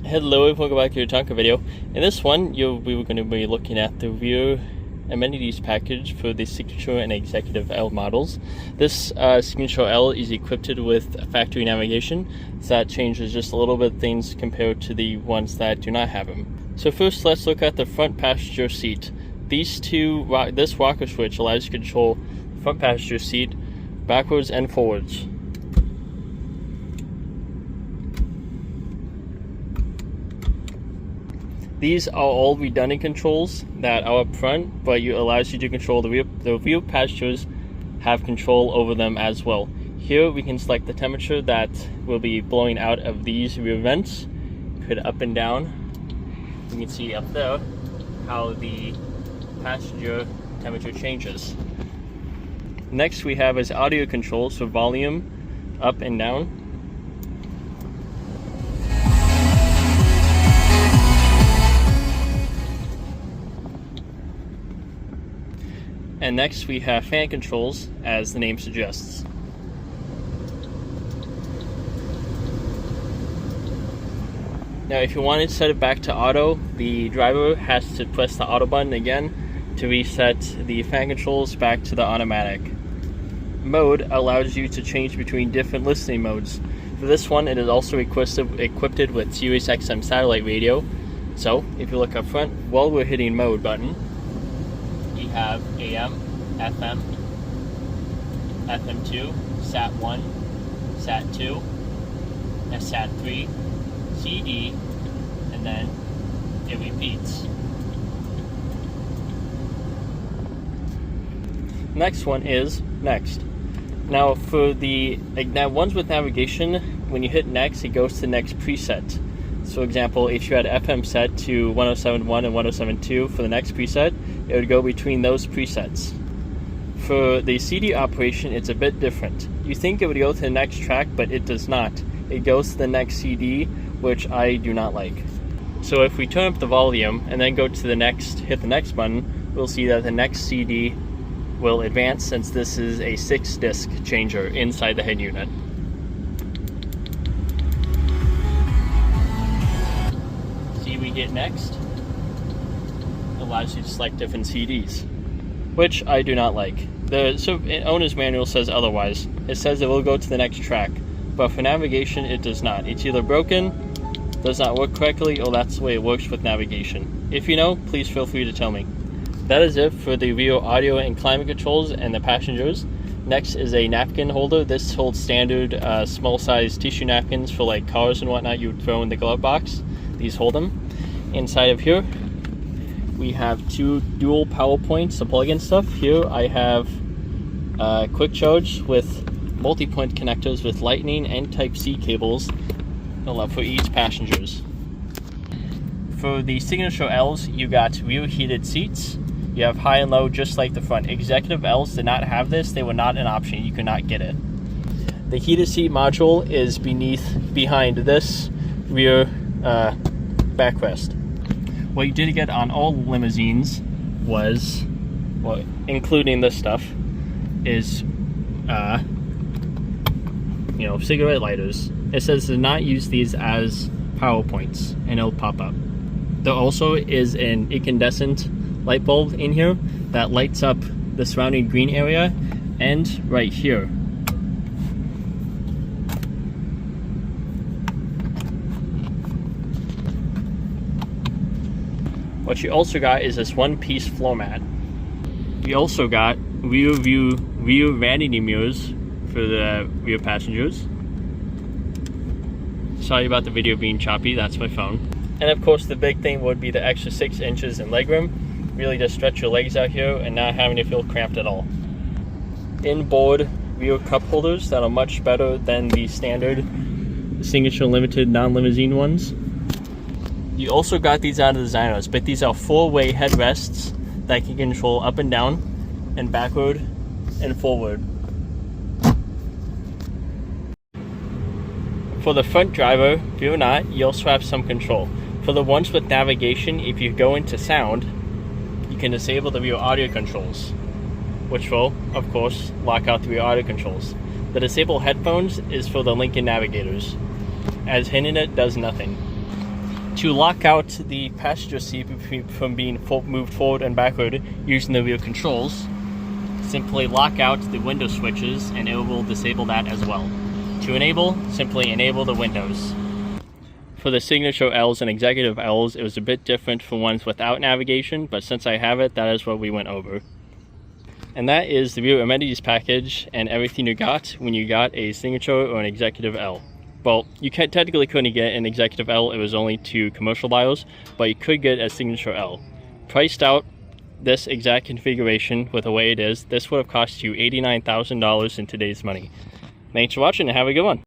Hello and welcome back to your Tonka video. In this one, we were going to be looking at the rear amenities package for the Signature and Executive L models. This Signature L is equipped with factory navigation, so that changes just a little bit of things compared to the ones that do not have them. So first, let's look at the front passenger seat. This rocker switch allows you to control the front passenger seat backwards and forwards. These are all redundant controls that are up front, but it allows you to control the rear passengers have control over them as well. Here we can select the temperature that will be blowing out of these rear vents. Hit up and down. You can see up there how the passenger temperature changes. Next we have is audio controls for volume up and down. And next we have fan controls, as the name suggests. Now if you want to set it back to auto, the driver has to press the auto button again to reset the fan controls back to the automatic. Mode allows you to change between different listening modes. For this one, it is also equipped with Sirius XM satellite radio. So if you look up front, while we're hitting mode button, we have AM, FM, FM2, SAT1, SAT2, SAT3, CD, and then it repeats. Next one is next. Now for the ones with navigation, when you hit next, it goes to the next preset. So example, if you had FM set to 107.1 and 107.2 for the next preset, it would go between those presets. For the CD operation, it's a bit different. You think it would go to the next track, but it does not. It goes to the next CD, which I do not like. So if we turn up the volume and then go to the next, hit the next button, we'll see that the next CD will advance, since this is a 6-disc changer inside the head unit. We hit next, allows you to select different CDs, which I do not like. The owner's manual says otherwise. It says it will go to the next track, but for navigation it does not. It's either broken, does not work correctly, or that's the way it works with navigation. If you know, please feel free to tell me. That is it for the rear audio and climate controls and the passengers. Next is a napkin holder. This holds standard small size tissue napkins for like cars and whatnot you would throw in the glove box. These hold them. Inside of here we have two dual power points, the plug-in stuff. Here I have quick charge with multi-point connectors with lightning and Type-C cables for each passengers. For the Signature L's, you got rear heated seats. You have high and low just like the front. Executive L's did not have this. They were not an option. You could not get it. The heated seat module is behind this rear backrest. What you did get on all limousines was, well, including this stuff, is cigarette lighters. It says to not use these as power points, and it'll pop up. There also is an incandescent light bulb in here that lights up the surrounding green area and right here. What you also got is this one-piece floor mat. We also got rear vanity mirrors for the rear passengers. Sorry about the video being choppy, that's my phone. And of course the big thing would be the extra 6 inches in legroom. Really just stretch your legs out here and not having to feel cramped at all. Inboard rear cup holders that are much better than the standard Signature Limited non-limousine ones. You also got these out of the Zynos, but these are 4-way headrests that can control up and down and backward and forward. For the front driver, fear not, you also have some control. For the ones with navigation, if you go into sound, you can disable the rear audio controls, which will, of course, lock out the rear audio controls. The disable headphones is for the Lincoln Navigators, as hitting it does nothing. To lock out the passenger seat from being moved forward and backward using the rear controls, simply lock out the window switches and it will disable that as well. To enable, simply enable the windows. For the Signature L's and Executive L's, it was a bit different for ones without navigation, but since I have it, that is what we went over. And that is the rear amenities package and everything you got when you got a Signature or an Executive L. Well, you technically couldn't get an Executive L, it was only to commercial buyers, but you could get a Signature L. Priced out this exact configuration with the way it is, this would have cost you $89,000 in today's money. Thanks for watching and have a good one.